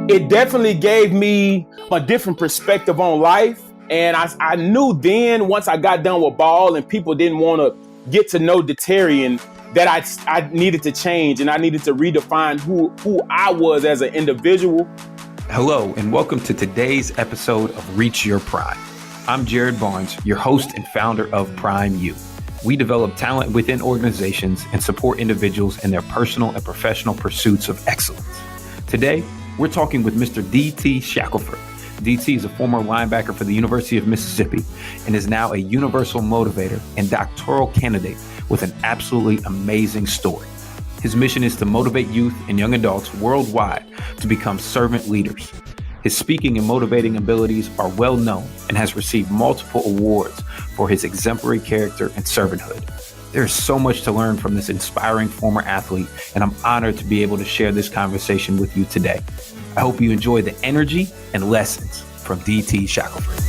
It definitely gave me a different perspective on life. And I knew then once I got done with ball and people didn't want to get to know Detarian, that I needed to change and I needed to redefine who I was as an individual. Hello, and welcome to today's episode of Reach Your Prime. I'm Jared Barnes, your host and founder of Prime U. We develop talent within organizations and support individuals in their personal and professional pursuits of excellence. Today, we're talking with Mr. DT Shackelford. DT is a former linebacker for the University of Mississippi and is now a universal motivator and doctoral candidate with an absolutely amazing story. His mission is to motivate youth and young adults worldwide to become servant leaders. His speaking and motivating abilities are well known and has received multiple awards for his exemplary character and servanthood. There is so much to learn from this inspiring former athlete, and I'm honored to be able to share this conversation with you today. I hope you enjoy the energy and lessons from DT Shackelford.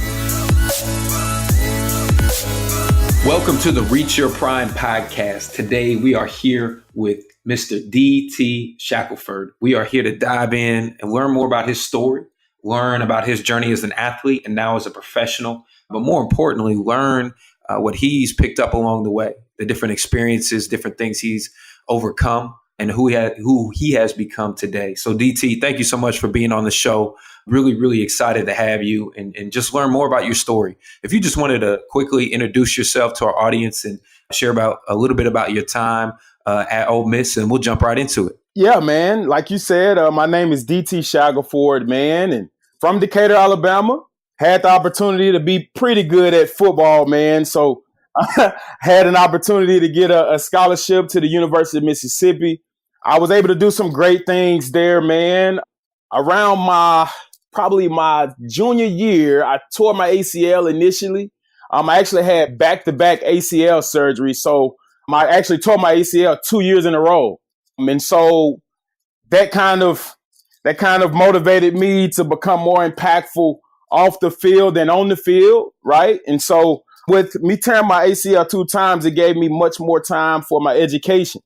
Welcome to the Reach Your Prime podcast. Today we are here with Mr. DT Shackelford. We are here to dive in and learn more about his story, learn about his journey as an athlete and now as a professional, but more importantly, learn what he's picked up along the way, the different experiences, different things he's overcome, and who he has become today. So DT, thank you so much for being on the show. Really, really excited to have you and just learn more about your story. If you just wanted to quickly introduce yourself to our audience and share about a little bit about your time at Ole Miss, and we'll jump right into it. Yeah, man. Like you said, my name is DT Shackelford, man, and from Decatur, Alabama. Had the opportunity to be pretty good at football, man. So I had an opportunity to get a scholarship to the University of Mississippi. I was able to do some great things there, man. Around probably my junior year, I tore my ACL initially. I actually had back-to-back ACL surgeries. So I actually tore my ACL 2 years in a row. And so that kind of motivated me to become more impactful off the field than on the field, right? And so with me tearing my ACL 2 times, it gave me much more time for my education.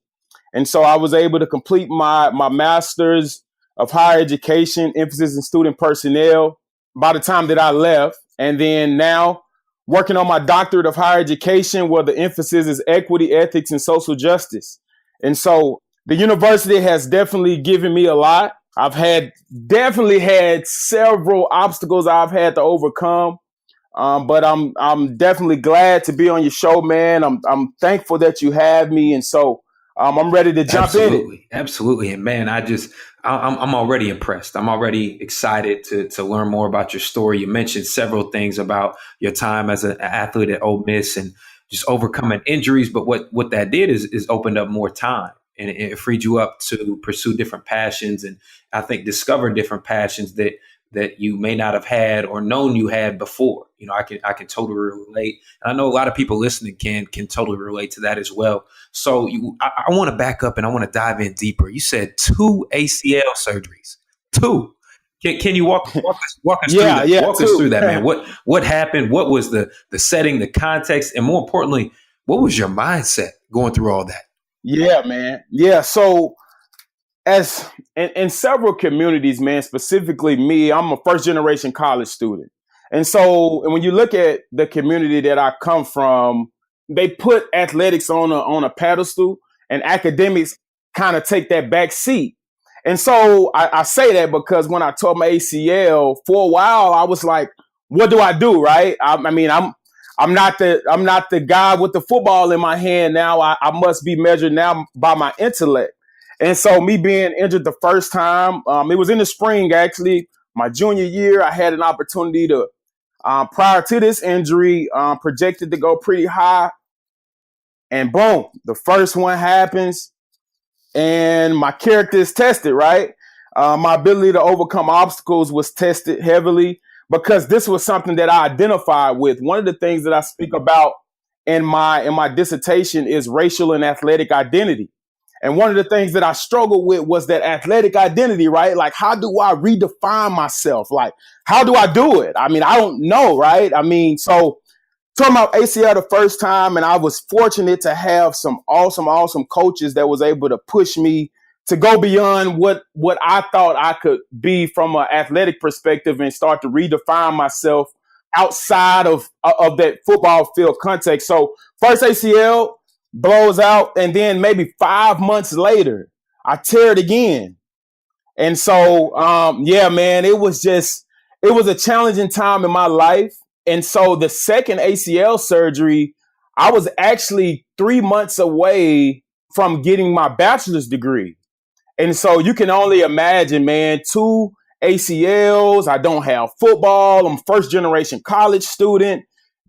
And so I was able to complete my master's of higher education, emphasis in student personnel, by the time that I left. And then now working on my doctorate of higher education, where the emphasis is equity, ethics, and social justice. And so the university has definitely given me a lot. I've definitely had several obstacles I've had to overcome. But I'm definitely glad to be on your show, man. I'm thankful that you have me. And so I'm ready to jump in it. Absolutely. And man, I'm already impressed. I'm already excited to learn more about your story. You mentioned several things about your time as an athlete at Ole Miss and just overcoming injuries. But what that did is opened up more time. And it freed you up to pursue different passions and I think discover different passions that you may not have had or known you had before. You know, I can totally relate. And I know a lot of people listening can totally relate to that as well. So I want to back up and I want to dive in deeper. You said 2 ACL surgeries. 2. Can you walk us through that? Walk us through that, man. What happened? What was the setting, the context, and more importantly, what was your mindset going through all that? Yeah, man. Yeah. So as in several communities, man, specifically me, I'm a first generation college student. And when you look at the community that I come from, they put athletics on a pedestal and academics kind of take that back seat. And so I say that because when I tore my ACL for a while, I was like, what do I do? Right. I'm not the guy with the football in my hand now. I must be measured now by my intellect. And so me being injured the first time, it was in the spring, actually, my junior year, I had an opportunity to, prior to this injury, projected to go pretty high. And boom, the first one happens and my character is tested, right? My ability to overcome obstacles was tested heavily because this was something that I identified with. One of the things that I speak about in my dissertation is racial and athletic identity. And one of the things that I struggled with was that athletic identity, right? Like, how do I redefine myself? Like, how do I do it? I mean, I don't know, right? So tore my ACL the first time, and I was fortunate to have some awesome coaches that was able to push me to go beyond what I thought I could be from an athletic perspective and start to redefine myself outside of that football field context. So first ACL blows out, and then maybe 5 months later, I tear it again. And so, yeah, man, it was a challenging time in my life. And so the second ACL surgery, I was actually 3 months away from getting my bachelor's degree. And so you can only imagine, man, two ACLs. I don't have football. I'm first generation college student.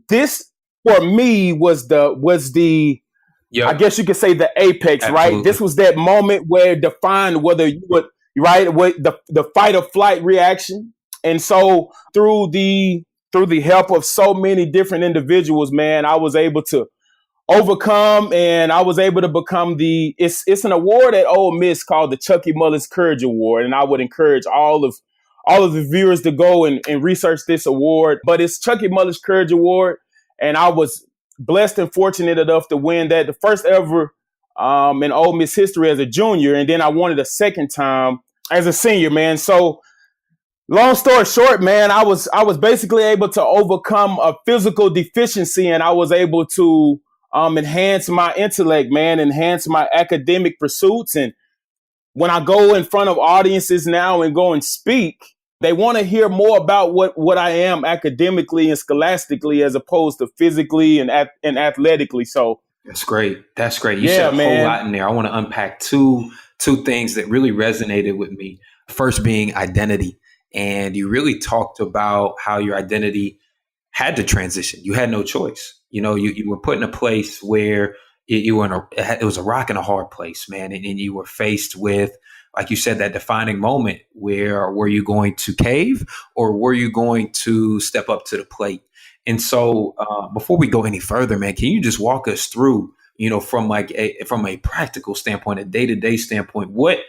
This for me was the I guess you could say the apex, Absolutely. right? This was that moment where it defined whether you would, right, with the fight or flight reaction. And so through the help of so many different individuals, man, I was able to overcome, and I was able to become it's an award at Ole Miss called the Chucky Mullis Courage Award. And I would encourage all of the viewers to go and research this award. But it's Chucky Mullis Courage Award. And I was blessed and fortunate enough to win that, the first ever in Ole Miss history as a junior. And then I won it a second time as a senior, man. So long story short, man, I was basically able to overcome a physical deficiency, and I was able to enhance my intellect, man, enhance my academic pursuits. And when I go in front of audiences now and go and speak, they want to hear more about what I am academically and scholastically, as opposed to physically and athletically. So that's great. That's great. You said a whole lot in there. I want to unpack two things that really resonated with me. First being identity. And you really talked about how your identity had to transition. You had no choice. You know, you were put in a place where you were it was a rock and a hard place, man. And you were faced with, like you said, that defining moment where were you going to cave or were you going to step up to the plate? And so before we go any further, man, can you just walk us through, you know, from a practical standpoint, a day-to-day standpoint, what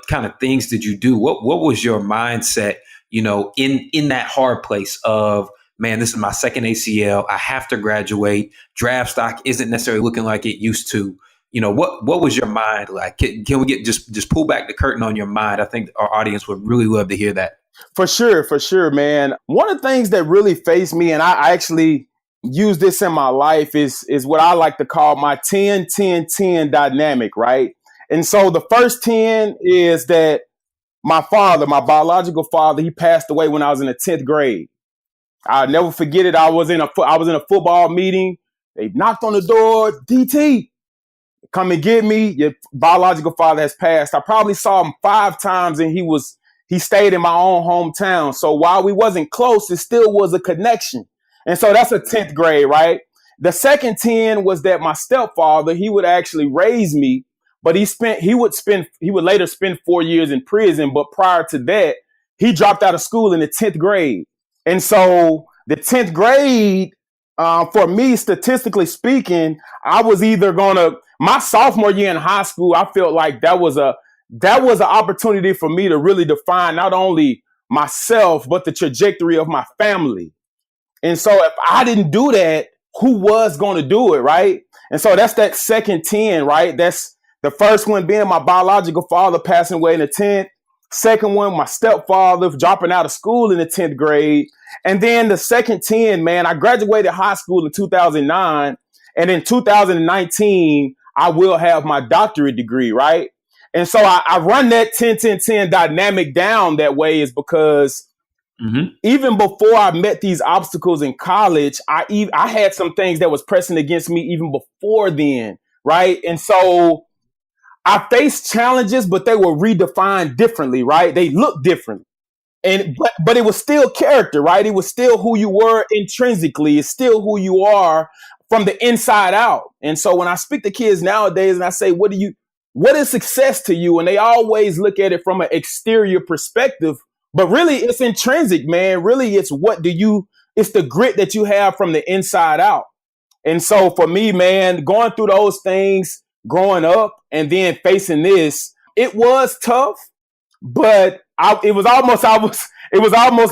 kind of things did you do? What was your mindset, you know, in that hard place of, man, this is my second ACL. I have to graduate. Draft stock isn't necessarily looking like it used to. You know, what was your mind like? Can we get just pull back the curtain on your mind? I think our audience would really love to hear that. For sure, man. One of the things that really faced me, and I actually use this in my life, is what I like to call my 10-10-10 dynamic, right? And so the first 10 is that my father, my biological father, he passed away when I was in the 10th grade. I'll never forget it. I was in a football meeting. They knocked on the door. DT, come and get me. Your biological father has passed. I probably saw him 5 times, and he stayed in my own hometown. So while we wasn't close, it still was a connection. And so that's a 10th grade, right? The second 10 was that my stepfather, he would actually raise me, but he would later spend 4 years in prison. But prior to that, he dropped out of school in the 10th grade. And so the 10th grade, for me, statistically speaking, I was either my sophomore year in high school, I felt like that was an opportunity for me to really define not only myself, but the trajectory of my family. And so if I didn't do that, who was going to do it, right? And so that's that second 10, right? That's the first one being my biological father passing away in the 10th. Second one, my stepfather dropping out of school in the 10th grade. And then the second 10, man, I graduated high school in 2009. And in 2019, I will have my doctorate degree, right? And so I run that 10-10-10 dynamic down that way is because even before I met these obstacles in college, I had some things that was pressing against me even before then, right? And so I faced challenges, but they were redefined differently, right? They looked different. But it was still character, right? It was still who you were intrinsically. It's still who you are from the inside out. And so when I speak to kids nowadays and I say, what is success to you? And they always look at it from an exterior perspective, but really it's intrinsic, man. Really, it's it's the grit that you have from the inside out. And so for me, man, going through those things, growing up and then facing this, it was tough, but it was almost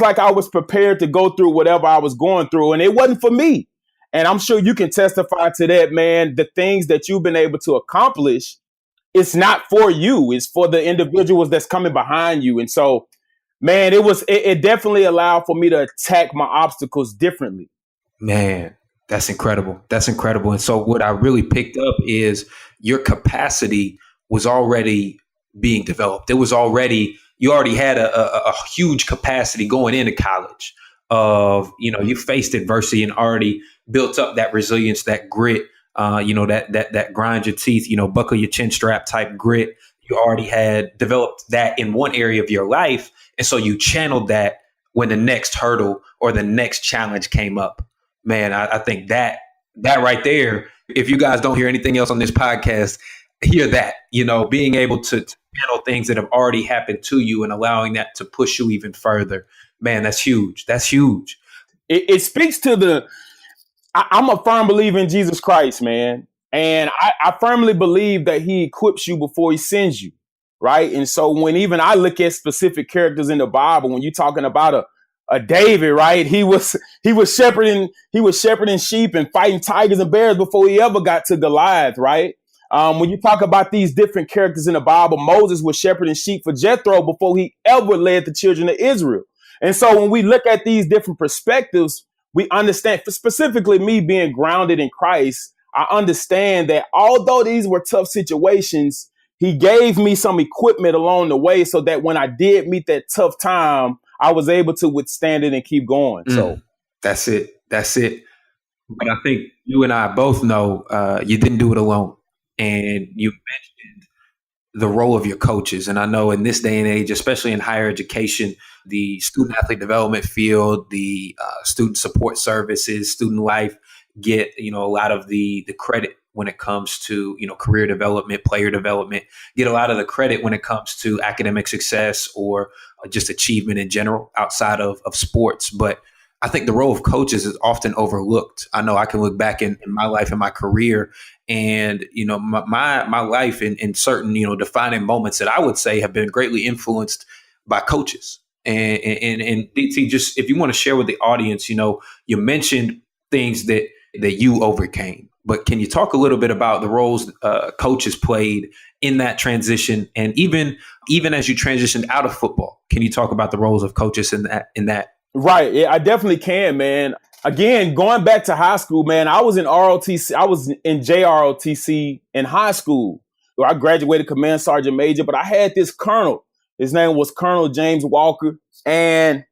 like I was prepared to go through whatever I was going through, and it wasn't for me. And I'm sure you can testify to that, man. The things that you've been able to accomplish, it's not for you. It's for the individuals that's coming behind you. And so, man, it definitely allowed for me to attack my obstacles differently. Man, that's incredible. That's incredible. And so what I really picked up is your capacity was already being developed. You already had a huge capacity going into college of, you faced adversity and already built up that resilience, that grit, that grind your teeth, buckle your chin strap type grit. You already had developed that in one area of your life. And so you channeled that when the next hurdle or the next challenge came up. Man, I think that right there, if you guys don't hear anything else on this podcast, hear that, being able to handle things that have already happened to you and allowing that to push you even further. Man, that's huge. That's huge. It speaks to I'm a firm believer in Jesus Christ, man. And I firmly believe that he equips you before he sends you. Right. And so when even I look at specific characters in the Bible, when you're talking about a David, right? He was shepherding sheep and fighting tigers and bears before he ever got to Goliath, right? When you talk about these different characters in the Bible, Moses was shepherding sheep for Jethro before he ever led the children of Israel. And so when we look at these different perspectives, we understand, specifically me being grounded in Christ, I understand that although these were tough situations, he gave me some equipment along the way so that when I did meet that tough time, I was able to withstand it and keep going. So that's it. That's it. But I think you and I both know you didn't do it alone. And you mentioned the role of your coaches. And I know in this day and age, especially in higher education, the student athlete development field, the student support services, student life get, a lot of the credit when it comes to, career development, player development, get a lot of the credit when it comes to academic success or just achievement in general outside of sports. But I think the role of coaches is often overlooked. I know I can look back in my life and my career and, my life in certain, defining moments that I would say have been greatly influenced by coaches. And DT, just if you want to share with the audience, you mentioned things that you overcame. But can you talk a little bit about the roles coaches played in that transition, and even as you transitioned out of football? Can you talk about the roles of coaches in that? Right, yeah, I definitely can, man. Again, going back to high school, man, I was in ROTC. I was in JROTC in high school. I graduated command sergeant major, but I had this colonel. His name was Colonel James Walker, and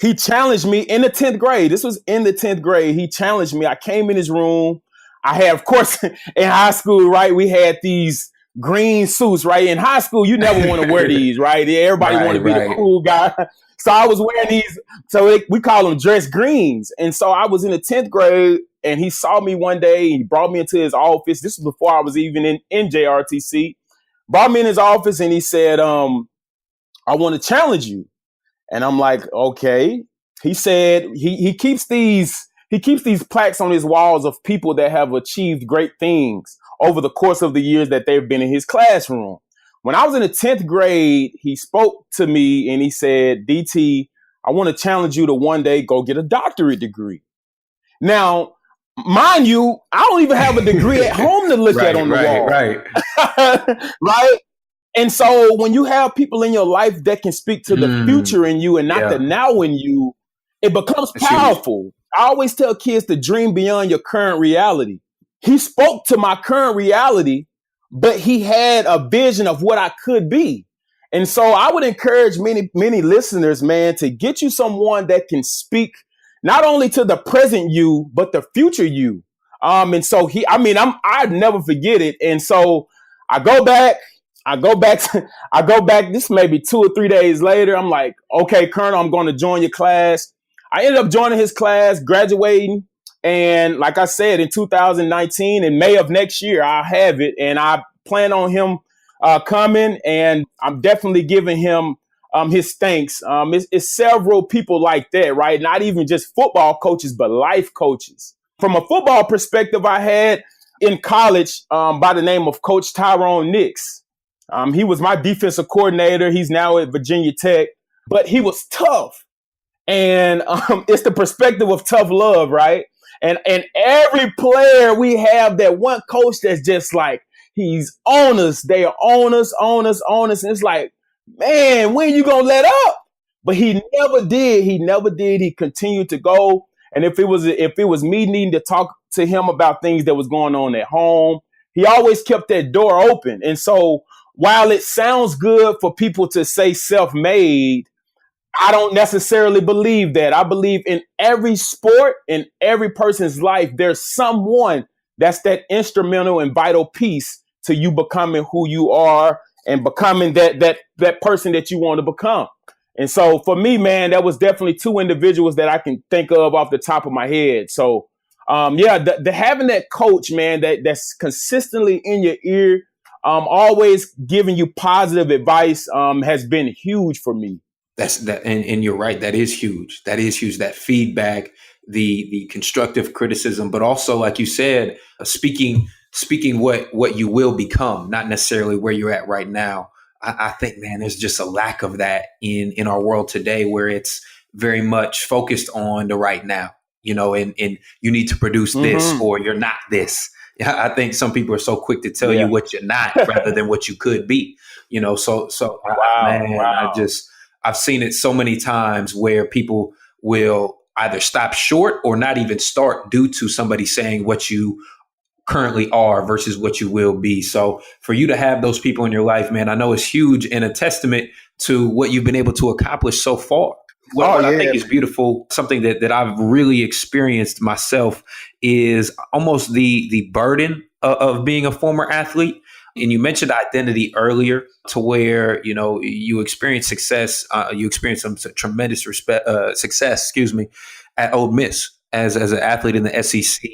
he challenged me in the 10th grade. This was in the 10th grade. He challenged me. I came in his room. I had, of course, in high school, right, we had these green suits, right? In high school, you never want to wear these, right? Everybody want to be the cool guy. So I was wearing these. So we call them dress greens. And so I was in the 10th grade, and he saw me one day. He brought me into his office. This was before I was even in JRTC. Brought me in his office, and he said, I want to challenge you. And I'm like, okay. He said he keeps these plaques on his walls of people that have achieved great things over the course of the years that they've been in his classroom. When I was in the 10th grade, he spoke to me and he said, DT, I want to challenge you to one day go get a doctorate degree. Now, mind you, I don't even have a degree at home to look at on the wall. Right. Right. And so when you have people in your life that can speak to the future in you and not the now in you, it becomes powerful. I always tell kids to dream beyond your current reality. He spoke to my current reality, but he had a vision of what I could be. And so I would encourage many listeners, man, to get you someone that can speak not only to the present you, but the future you. And so I'd never forget it. And so I go back. This may be 2 or 3 days later. I'm like, okay, Colonel, I'm going to join your class. I ended up joining his class, graduating. And like I said, in 2019, in May of next year, I'll have it. And I plan on him coming. And I'm definitely giving him his thanks. It's several people like that, right? Not even just football coaches, but life coaches. From a football perspective, I had in college by the name of Coach Tyrone Nix. He was my defensive coordinator. He's now at Virginia Tech, but he was tough. And it's the perspective of tough love, right? And every player we have that one coach that's just like, He's on us. They are on us, on us, on us. And it's like, man, when you gonna let up? But he never did. He never did. He continued to go. And if it was me needing to talk to him about things that was going on at home, he always kept that door open. And so while it sounds good for people to say self-made, I don't necessarily believe that. I believe in every sport, in every person's life, there's someone that's that instrumental and vital piece to you becoming who you are and becoming that person that you want to become. And so for me, man, that was definitely two individuals that I can think of off the top of my head. So the having that coach, man, that's consistently in your ear, always giving you positive advice, has been huge for me. That's that, and you're right. That is huge. That is huge. That feedback, the constructive criticism, but also, like you said, speaking what you will become, not necessarily where you're at right now. I think, man, there's just a lack of that in our world today, where it's very much focused on the right now, and you need to produce this or you're not this. I think some people are so quick to tell you what you're not rather than what you could be, so Wow. I've seen it so many times where people will either stop short or not even start due to somebody saying what you currently are versus what you will be. So for you to have those people in your life, man, I know it's huge and a testament to what you've been able to accomplish so far. What I think is beautiful, something that I've really experienced myself, is almost the burden of being a former athlete. And you mentioned identity earlier, to where, you experience success. You experienced some tremendous success, at Ole Miss as an athlete in the SEC.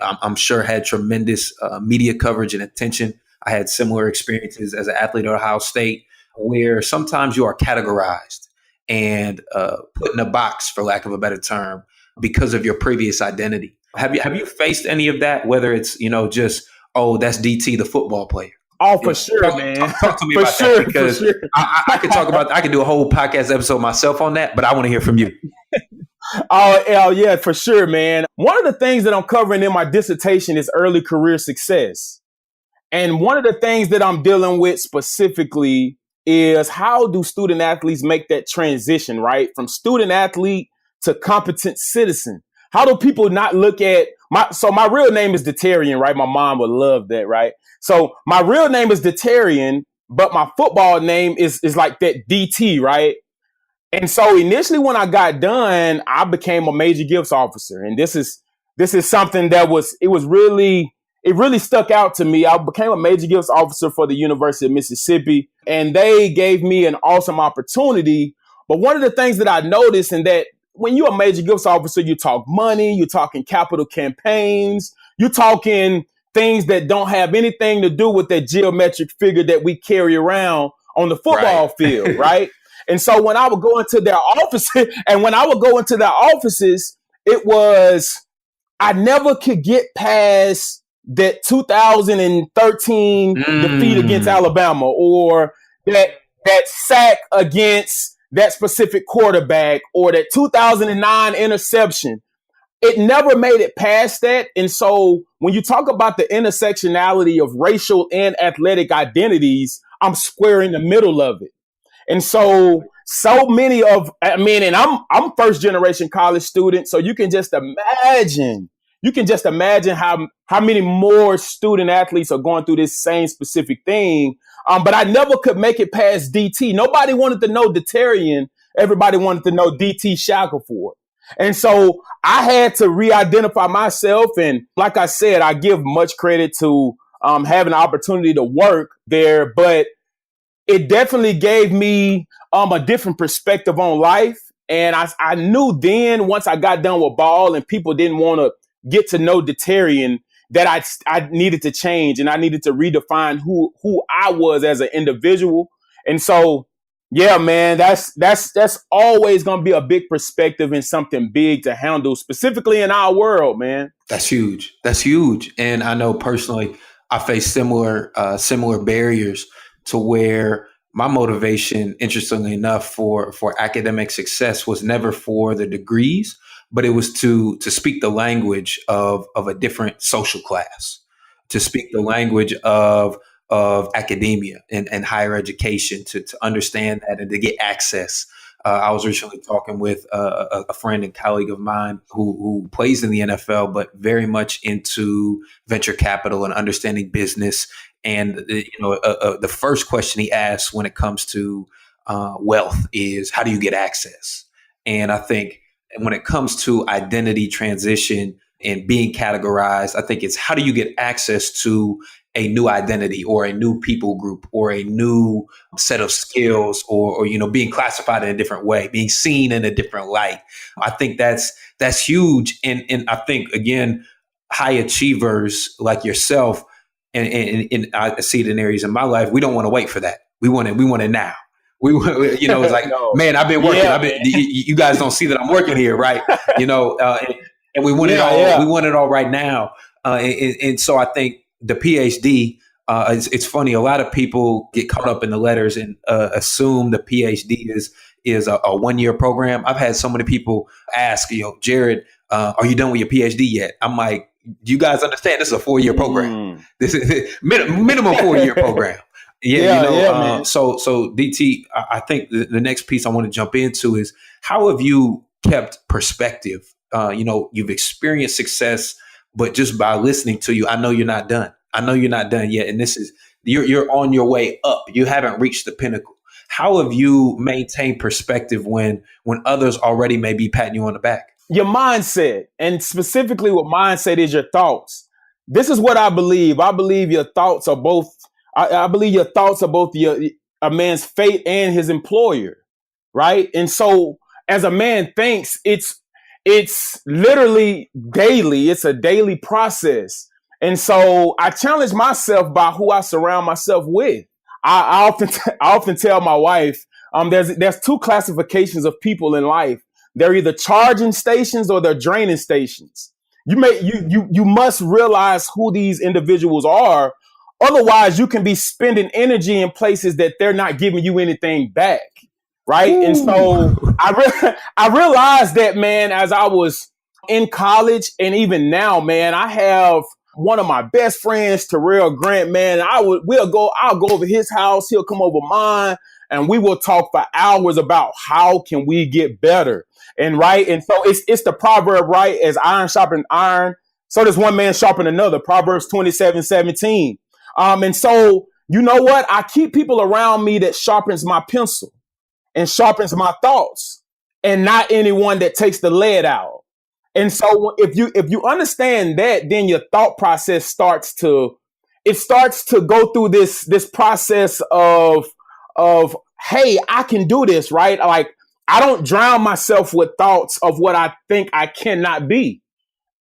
I'm sure had tremendous media coverage and attention. I had similar experiences as an athlete at Ohio State, where sometimes you are categorized and put in a box, for lack of a better term, because of your previous identity. Have you faced any of that? Whether it's just, oh, that's DT, the football player. Oh, for sure, man. Talk to me for about sure, that, because for sure. I could talk about. I could do a whole podcast episode myself on that, but I want to hear from you. Oh, yeah, for sure, man. One of the things that I'm covering in my dissertation is early career success. And one of the things that I'm dealing with specifically is, how do student athletes make that transition, right? From student athlete to competent citizen. How do people not look at my real name is Detarian, right? My mom would love that, right? So my real name is Detarian, but my football name is like that DT, right? And so initially when I got done, I became a major gifts officer. And this is something that it really stuck out to me. I became a major gifts officer for the University of Mississippi, and they gave me an awesome opportunity. But one of the things that I noticed, and that when you're a major gifts officer, you talk money, you're talking capital campaigns, you're talking things that don't have anything to do with that geometric figure that we carry around on the football field, right? And so when I would go into their offices, it was, I never could get past that 2013 defeat against Alabama, or that sack against that specific quarterback, or that 2009 interception. It never made it past that. And so when you talk about the intersectionality of racial and athletic identities, I'm square in the middle of it. And so many and I'm first generation college student. So you can just imagine how many more student athletes are going through this same specific thing. But I never could make it past DT. Nobody wanted to know Detarian. Everybody wanted to know DT Shackelford. And so I had to re-identify myself. And like I said, I give much credit to having the opportunity to work there, but it definitely gave me a different perspective on life. And I knew then, once I got done with ball and people didn't want to get to know Detarian, that I needed to change, and I needed to redefine who I was as an individual. And so, yeah, man, that's always going to be a big perspective and something big to handle, specifically in our world, man. That's huge. That's huge. And I know personally, I face similar barriers, to where my motivation, interestingly enough, for academic success was never for the degrees, but it was to speak the language of a different social class, to speak the language of academia and higher education to understand that and to get access. I was recently talking with a friend and colleague of mine who plays in the NFL, but very much into venture capital and understanding business. And the first question he asks when it comes to wealth is, how do you get access? And I think when it comes to identity transition and being categorized, I think it's, how do you get access to a new identity or a new people group or a new set of skills, or being classified in a different way, being seen in a different light. I think that's huge. And I think, again, high achievers like yourself, and I see it in areas in my life, we don't want to wait for that. We want it now. It's like, No. man, I've been working. Yeah, You guys don't see that I'm working here, right? And we want it all. Yeah. We want it all right now. And so I think the PhD, it's funny. A lot of people get caught up in the letters and assume the PhD is a 1-year program. I've had so many people ask, Jared, are you done with your PhD yet? I'm like, do you guys understand? This is a 4-year program. This is minimum 4-year program. Man. So DT, I think the next piece I want to jump into is, how have you kept perspective? You've experienced success, but just by listening to you, I know you're not done. I know you're not done yet. And this is, you're on your way up. You haven't reached the pinnacle. How have you maintained perspective when others already may be patting you on the back? Your mindset, and specifically what mindset is, your thoughts. This is what I believe. I believe your thoughts are both, I believe your thoughts are both a man's fate and his employer, right? And so as a man thinks, it's literally daily. It's a daily process. And so I challenge myself by who I surround myself with. I often tell my wife, there's 2 classifications of people in life. They're either charging stations or they're draining stations. You must realize who these individuals are. Otherwise, you can be spending energy in places that they're not giving you anything back. Right. Ooh. And so I realized that, man, as I was in college, and even now, man, I have one of my best friends, Terrell Grant, man. I'll go over his house. He'll come over mine, and we will talk for hours about how can we get better. And right. And so it's the proverb, right? As iron sharpens iron, so does one man sharpen another. Proverbs 27:17. And so, you know what? I keep people around me that sharpens my pencil and sharpens my thoughts, and not anyone that takes the lead out. And so if you understand that, then your thought process starts to go through this process of, hey, I can do this, right? Like, I don't drown myself with thoughts of what I think I cannot be.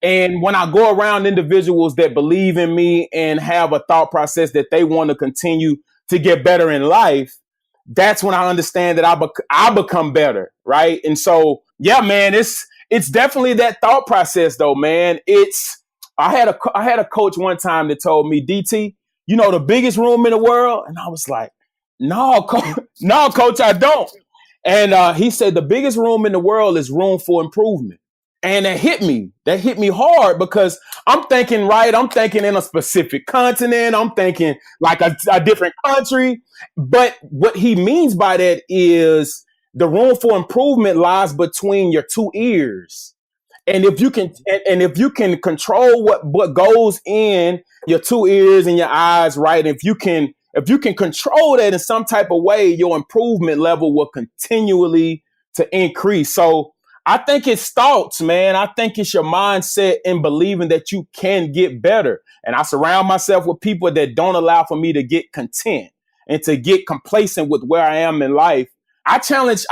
And when I go around individuals that believe in me and have a thought process that they want to continue to get better in life, that's when I understand that I become better, right? And so, yeah, man, it's definitely that thought process, though, man. I had a coach one time that told me, DT, the biggest room in the world, and I was like, no, coach, I don't. And he said the biggest room in the world is room for improvement. And that hit me hard, because I'm thinking in a specific continent. I'm thinking like a different country. But what he means by that is the room for improvement lies between your 2 ears. And if you can control what goes in your 2 ears and your eyes, right? If you can control that in some type of way, your improvement level will continually to increase. So I think it's thoughts, man. I think it's your mindset and believing that you can get better. And I surround myself with people that don't allow for me to get content and to get complacent with where I am in life. I challenge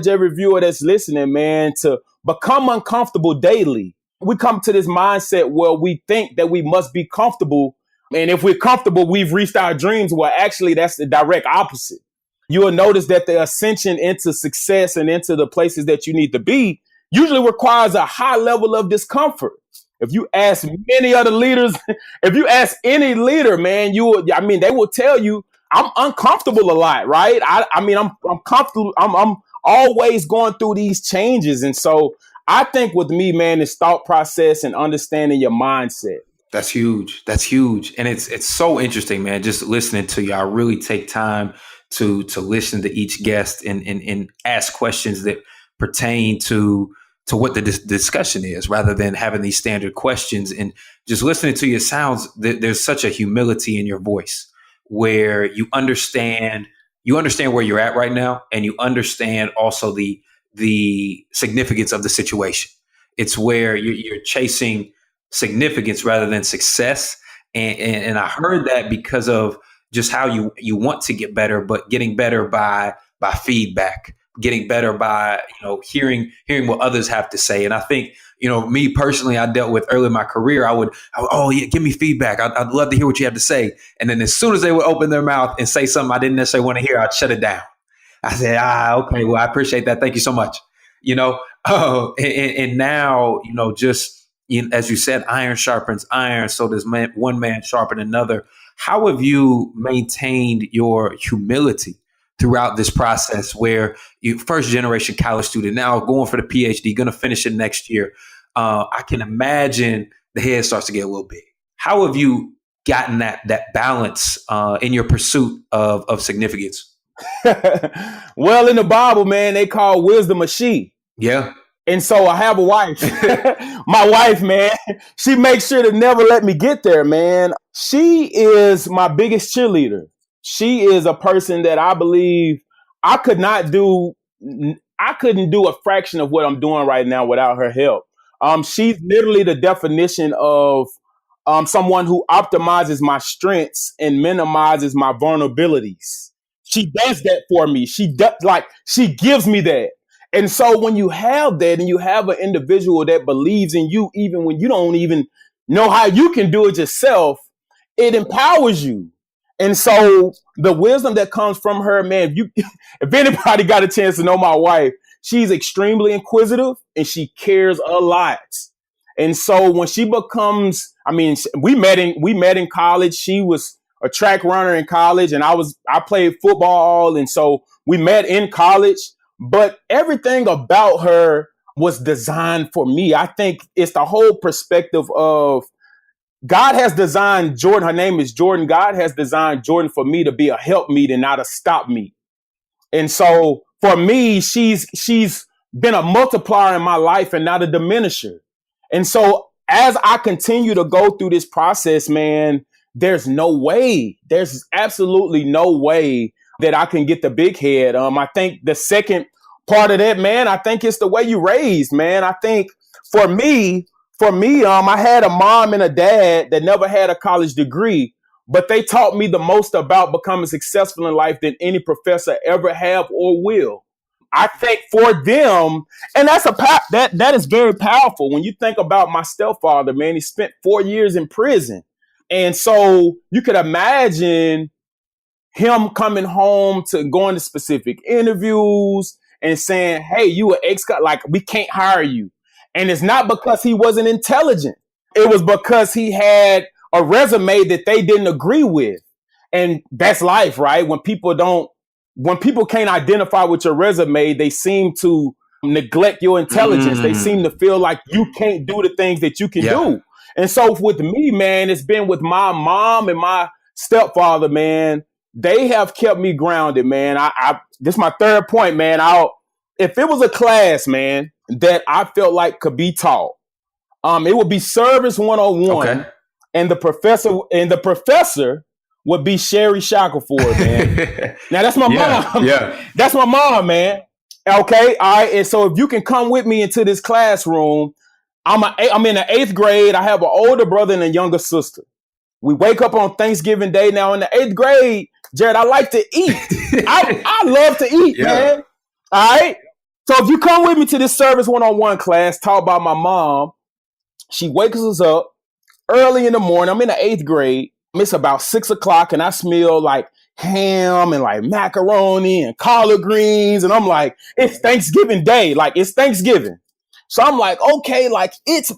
every viewer that's listening, man, to become uncomfortable daily. We come to this mindset where we think that we must be comfortable. And if we're comfortable, we've reached our dreams. Well, actually, that's the direct opposite. You will notice that the ascension into success and into the places that you need to be usually requires a high level of discomfort. If you ask many other leaders, if you ask any leader, man, they will tell you, I'm uncomfortable a lot, right? I'm comfortable. I'm always going through these changes. And so I think with me, man, it's thought process and understanding your mindset. That's huge. That's huge. And it's so interesting, man. Just listening to you. I really take time to listen to each guest and ask questions that pertain to what the discussion is rather than having these standard questions. And just listening to you, it sounds that there's such a humility in your voice where you understand where you're at right now, and you understand also the significance of the situation. It's where you're chasing significance rather than success. And I heard that because of just how you want to get better, but getting better by feedback, getting better by, hearing what others have to say. And I think, me personally, I dealt with early in my career, oh yeah, give me feedback. I'd love to hear what you have to say. And then as soon as they would open their mouth and say something I didn't necessarily want to hear, I'd shut it down. I said, okay, well, I appreciate that. Thank you so much. And now, just as you said, iron sharpens iron. So does one man sharpen another. How have you maintained your humility throughout this process where you first generation college student, now going for the PhD, going to finish it next year? I can imagine the head starts to get a little big. How have you gotten that balance in your pursuit of significance? Well, in the Bible, man, they call wisdom a she. Yeah. And so I have a wife. My wife, man, she makes sure to never let me get there, man. She is my biggest cheerleader. She is a person that I believe I couldn't do a fraction of what I'm doing right now without her help. She's literally the definition of someone who optimizes my strengths and minimizes my vulnerabilities. She does that for me. She gives me that. And so when you have that and you have an individual that believes in you, even when you don't even know how you can do it yourself, it empowers you. And so the wisdom that comes from her, man, if anybody got a chance to know my wife, she's extremely inquisitive and she cares a lot. And so when she becomes, we met in college. She was a track runner in college and I played football. And so we met in college, but everything about her was designed for me. I think it's the whole perspective of God has designed Jordan. Her name is Jordan. God has designed Jordan for me to be a helpmeet and not a stop me. And so for me, she's been a multiplier in my life and not a diminisher. And so as I continue to go through this process, man, there's absolutely no way that I can get the big head. I think the second part of that, man, I think it's the way you raised, man. I think for me, I had a mom and a dad that never had a college degree, but they taught me the most about becoming successful in life than any professor ever have or will. I think for them, and that is very powerful. When you think about my stepfather, man, he spent 4 years in prison. And so you could imagine him coming home to going to specific interviews and saying, hey, you an ex-cop, like we can't hire you. And it's not because he wasn't intelligent. It was because he had a resume that they didn't agree with. And that's life, right? When people can't identify with your resume, they seem to neglect your intelligence. They seem to feel like you can't do the things that you can do. And so with me, man, it's been with my mom and my stepfather, man. They have kept me grounded, man. This is my third point, man. If it was a class, man, that I felt like could be taught, it would be Service 101. Okay. And the professor would be Sherry Shackelford, man. Now that's my mom. Yeah. That's my mom, man. Okay. All right. And so if you can come with me into this classroom, I'm in the 8th grade. I have an older brother and a younger sister. We wake up on Thanksgiving Day. Now in the 8th grade, Jared, I like to eat. I love to eat, man. All right. So if you come with me to this Service 101 class taught by my mom, she wakes us up early in the morning. I'm in the 8th grade. It's about 6 o'clock and I smell like ham and like macaroni and collard greens. And I'm like, it's Thanksgiving Day. Like it's Thanksgiving. So I'm like, okay, like it's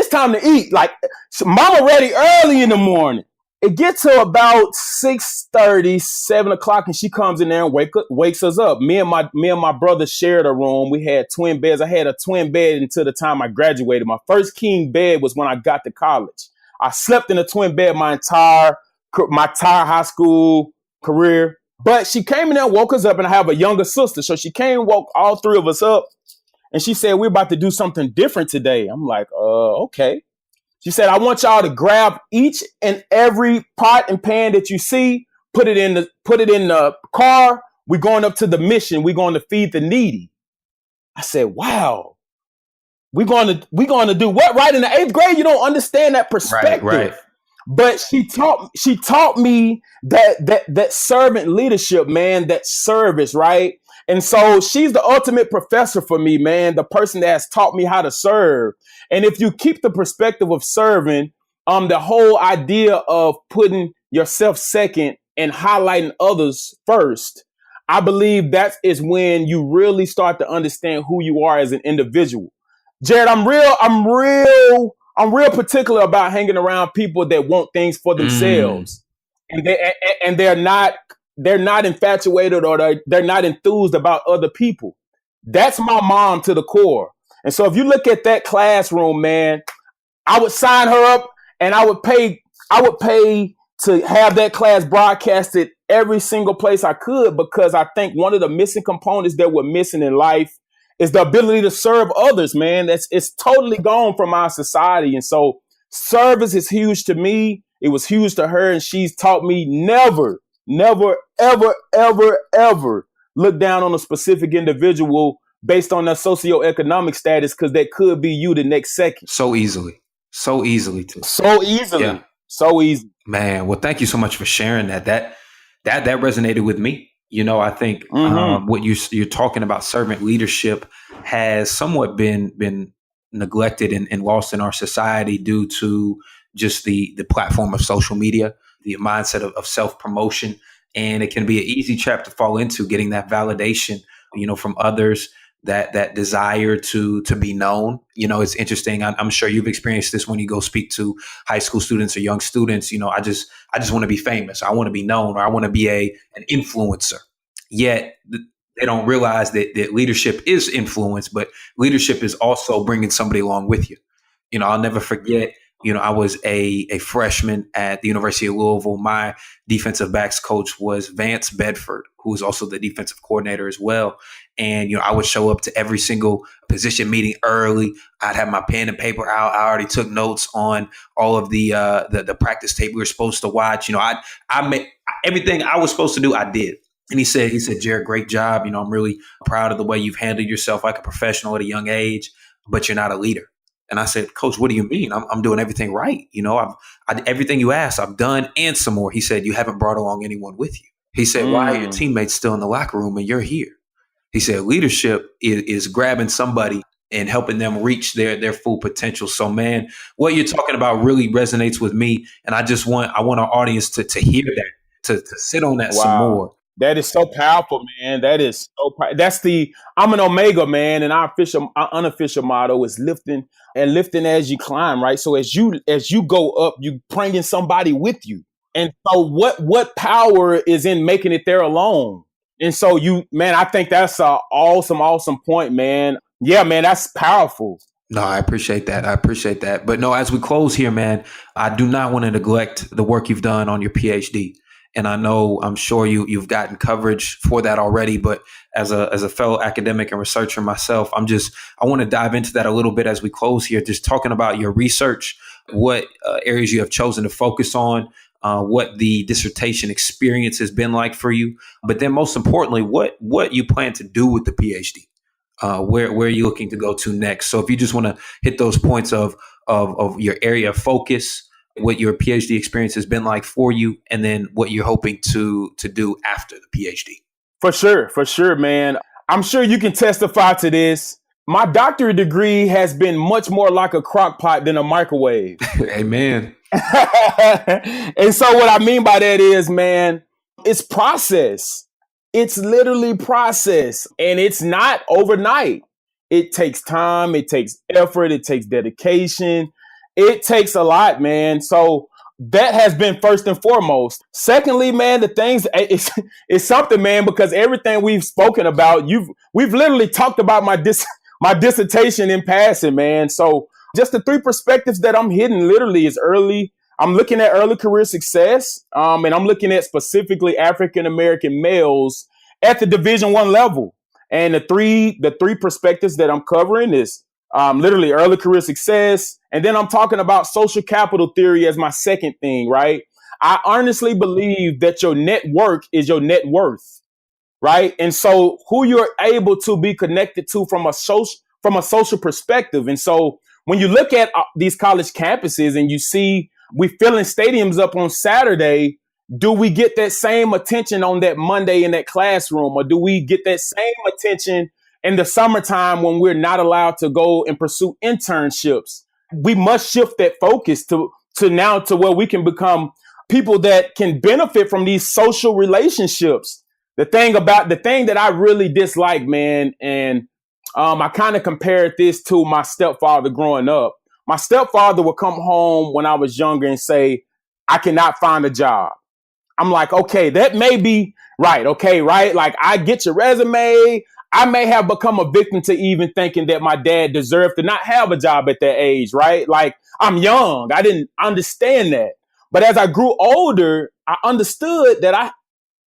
time to eat. Like so mama ready early in the morning. It gets to about 6:30, 7 o'clock, and she comes in there and wakes us up. Me and my brother shared a room. We had twin beds. I had a twin bed until the time I graduated. My first king bed was when I got to college. I slept in a twin bed my entire high school career. But she came in there and woke us up, and I have a younger sister. So she came and woke all three of us up, and she said, we're about to do something different today. I'm like, okay. She said, I want y'all to grab each and every pot and pan that you see, put it in the car. We're going up to the mission. We're going to feed the needy. I said, wow, we're going to do what? Right in the eighth grade? You don't understand that perspective. Right. But she taught me that servant leadership, man, that service, right? And so she's the ultimate professor for me, man, the person that has taught me how to serve. And if you keep the perspective of serving, the whole idea of putting yourself second and highlighting others first, I believe that is when you really start to understand who you are as an individual. Jared, I'm real particular about hanging around people that want things for themselves, and they're not infatuated, or they're not enthused about other people. That's my mom to the core. And so if you look at that classroom, man, I would sign her up, and I would pay to have that class broadcasted every single place I could, because I think one of the missing components that we're missing in life is the ability to serve others, man. It's totally gone from our society. And so service is huge to me. It was huge to her. And she's taught me never, ever, ever, ever look down on a specific individual based on their socioeconomic status, because that could be you the next second. So easily too. So easily. Yeah. So easy. Man, well, thank you so much for sharing that. That resonated with me. You know, I think what you're talking about, servant leadership, has somewhat been neglected and lost in our society due to just the platform of social media, the mindset of self-promotion. And it can be an easy trap to fall into, getting that validation, from others, that desire to be known. It's interesting. I'm sure you've experienced this when you go speak to high school students or young students. I just want to be famous. I want to be known, or I want to be an influencer. Yet they don't realize that leadership is influence, but leadership is also bringing somebody along with you. I'll never forget, I was a freshman at the University of Louisville. My defensive backs coach was Vance Bedford, who was also the defensive coordinator as well. And, I would show up to every single position meeting early. I'd have my pen and paper out. I already took notes on all of the practice tape we were supposed to watch. I made everything I was supposed to do, I did. And he said, Jared, great job. I'm really proud of the way you've handled yourself like a professional at a young age, but you're not a leader. And I said, Coach, what do you mean? I'm doing everything right. Everything you asked, I've done, and some more. He said, you haven't brought along anyone with you. He said, why are your teammates still in the locker room and you're here? He said, leadership is grabbing somebody and helping them reach their full potential. So, man, what you're talking about really resonates with me. And I want our audience to hear that, to sit on that some more. That is so powerful, man. That is so I'm an Omega, man. And our unofficial motto is lifting as you climb, right? So as you go up, you bringing somebody with you. And so what power is in making it there alone? And so I think that's an awesome point, man. Yeah, man, that's powerful. No, I appreciate that. But no, as we close here, man, I do not want to neglect the work you've done on your PhD. And I'm sure you've gotten coverage for that already. But as a fellow academic and researcher myself, I want to dive into that a little bit as we close here, just talking about your research, what areas you have chosen to focus on, what the dissertation experience has been like for you. But then most importantly, what you plan to do with the PhD. Where are you looking to go to next? So if you just want to hit those points of your area of focus, what your PhD experience has been like for you, and then what you're hoping to do after the PhD. For sure, man. I'm sure you can testify to this. My doctorate degree has been much more like a crock pot than a microwave. Amen. And so what I mean by that is, man, it's process. It's literally process, and it's not overnight. It takes time. It takes effort. It takes dedication. It takes a lot, man. So that has been first and foremost. Secondly, man, the things it's something, man, because everything we've spoken about, we've literally talked about my dissertation in passing, man. So just the three perspectives that I'm hitting literally is early I'm looking at early career success, and I'm looking at specifically African American males at the Division I level. And the three perspectives that I'm covering is literally early career success, and then I'm talking about social capital theory as my second thing. Right? I honestly believe that your network is your net worth, right? And so who you're able to be connected to from a social perspective. And so when you look at these college campuses and you see we filling stadiums up on Saturday, do we get that same attention on that Monday in that classroom, or do we get that same attention in the summertime when we're not allowed to go and pursue internships? We must shift that focus to now to where we can become people that can benefit from these social relationships. The thing that I really dislike, man, and I kind of compared this to my stepfather growing up. My stepfather would come home when I was younger and say, I cannot find a job. I'm like, okay, that may be right. Okay, right. Like, I get your resume. I may have become a victim to even thinking that my dad deserved to not have a job at that age, right? Like, I'm young. I didn't understand that. But as I grew older, I understood that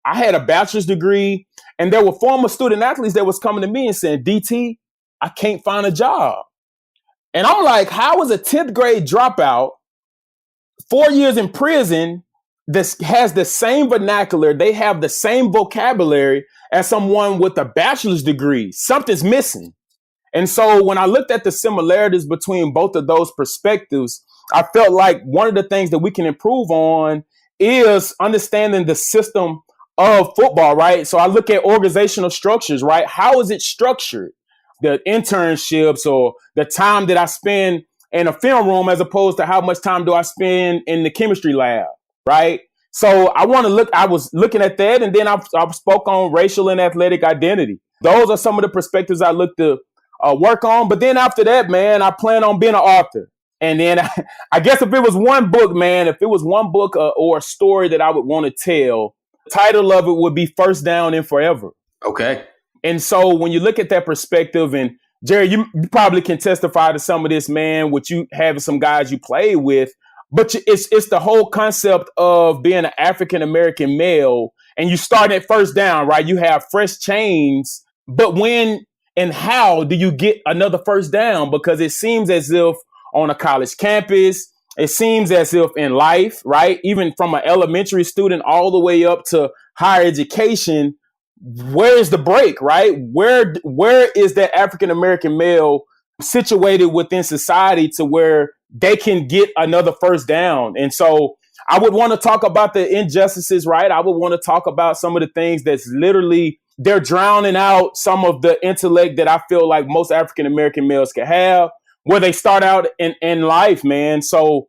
I had a bachelor's degree, and there were former student athletes that was coming to me and saying, DT, I can't find a job. And I'm like, how is a 10th grade dropout, 4 years in prison, this has the same vernacular, they have the same vocabulary as someone with a bachelor's degree? Something's missing. And so when I looked at the similarities between both of those perspectives, I felt like one of the things that we can improve on is understanding the system of football, right? So I look at organizational structures, right? How is it structured? The internships or the time that I spend in a film room as opposed to how much time do I spend in the chemistry lab, right? So I was looking at that, and then I spoke on racial and athletic identity. Those are some of the perspectives I look to work on. But then after that, man, I plan on being an author. And then I guess if it was one book, man, or a story that I would want to tell, the title of it would be First Down and Forever. Okay. And so when you look at that perspective, and Jerry, you probably can testify to some of this, man, with you having some guys you play with, but it's the whole concept of being an African-American male, and you start at first down, right? You have fresh chains, but when and how do you get another first down? Because it seems as if on a college campus, it seems as if in life, right? Even from an elementary student all the way up to higher education, where is the break, right? Where is that African-American male situated within society to where they can get another first down? And so I would want to talk about the injustices, right? I would want to talk about some of the things that's literally, they're drowning out some of the intellect that I feel like most African-American males can have, where they start out in life, man. So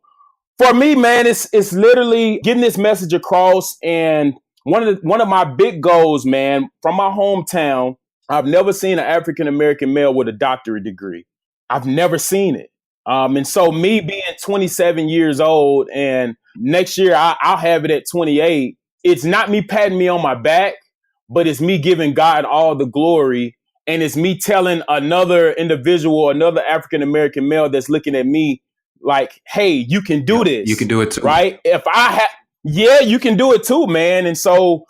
for me, man, it's literally getting this message across. And one of my big goals, man, from my hometown, I've never seen an African-American male with a doctorate degree. I've never seen it. And so me being 27 years old, and next year I'll have it at 28, it's not me patting me on my back, but it's me giving God all the glory. And it's me telling another individual, another African-American male that's looking at me like, hey, you can do this. You can do it too. Right? You can do it too, man. And so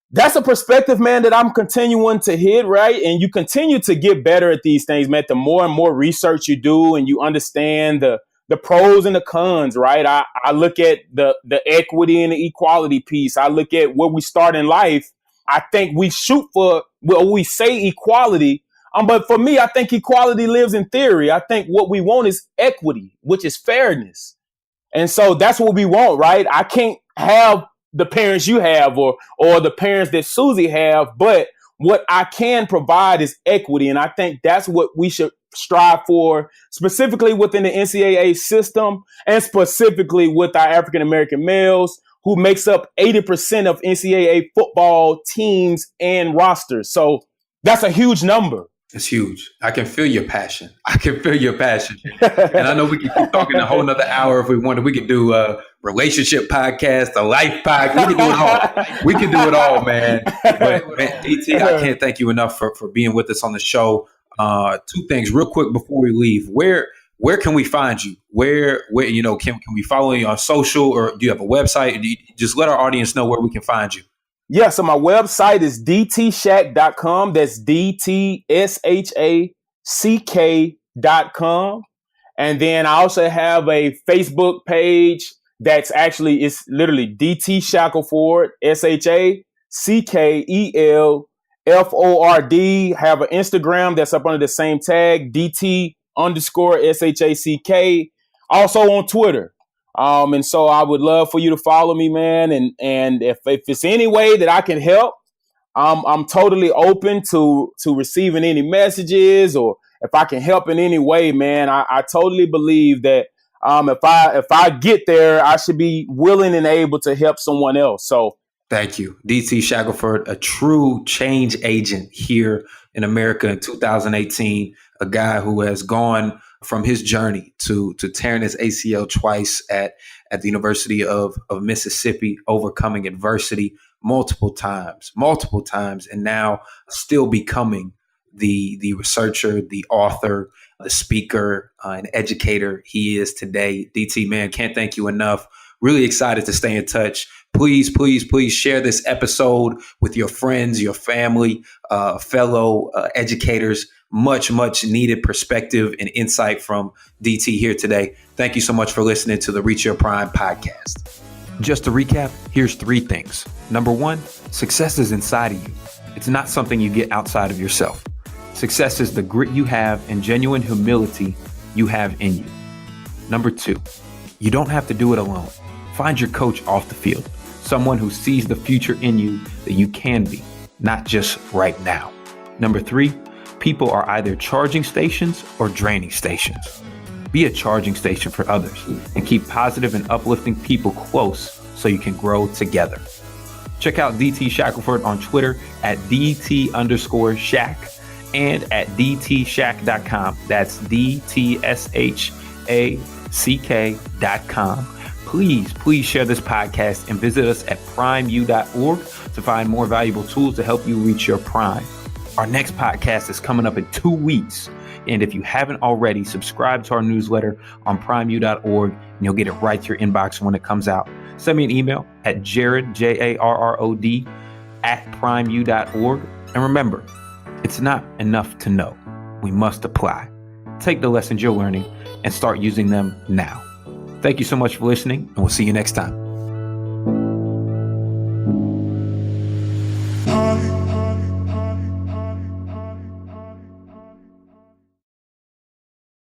that's a perspective, man, that I'm continuing to hit, right? And you continue to get better at these things, man. The more and more research you do and you understand the pros and the cons, right? I look at the equity and the equality piece. I look at where we start in life. I think we shoot for, well, we say equality, but for me, I think equality lives in theory. I think what we want is equity, which is fairness. And so that's what we want, right? I can't have the parents you have or the parents that Susie have, but what I can provide is equity. And I think that's what we should strive for, specifically within the NCAA system and specifically with our African-American males, who makes up 80% of NCAA football teams and rosters. So that's a huge number. It's huge. I can feel your passion. And I know we can keep talking a whole nother hour if we wanted. We could do a relationship podcast, a life podcast. We can do it all, man. But man, DT, I can't thank you enough for being with us on the show. Two things real quick before we leave. Where where can we find you? Where can we follow you on social, or do you have a website? Just let our audience know where we can find you. Yeah, so my website is dtshack.com. That's DTSHACK.com. And then I also have a Facebook page that's actually, it's literally DT Shackelford, SHACKELFORD. Have an Instagram that's up under the same tag, DT_SHACK. Also on Twitter. And so I would love for you to follow me, man. And if it's any way that I can help, I'm totally open to receiving any messages, or if I can help in any way, man. I totally believe that if I get there, I should be willing and able to help someone else. So thank you, DT Shackelford, a true change agent here in America in 2018, a guy who has gone from his journey to tearing his ACL twice at the University of Mississippi, overcoming adversity multiple times, and now still becoming the researcher, the author, the speaker, and educator he is today. DT, man, can't thank you enough. Really excited to stay in touch. Please share this episode with your friends, your family, fellow educators. Much needed perspective and insight from DT here today. Thank you so much for listening to the Reach Your Prime podcast. Just to recap, here's 3 things. Number 1, success is inside of you. It's not something you get outside of yourself. Success is the grit you have and genuine humility you have in you. Number 2, you don't have to do it alone. Find your coach off the field, someone who sees the future in you that you can be, not just right now. Number 3, people are either charging stations or draining stations. Be a charging station for others and keep positive and uplifting people close so you can grow together. Check out DT Shackelford on Twitter at DT_Shack and at DTShack.com. That's DTSHACK.com. Please share this podcast and visit us at primeu.org to find more valuable tools to help you reach your prime. Our next podcast is coming up in 2 weeks. And if you haven't already, subscribe to our newsletter on primeu.org and you'll get it right to your inbox when it comes out. Send me an email at Jarrod, JARROD, @primeu.org. And remember, it's not enough to know. We must apply. Take the lessons you're learning and start using them now. Thank you so much for listening, and we'll see you next time.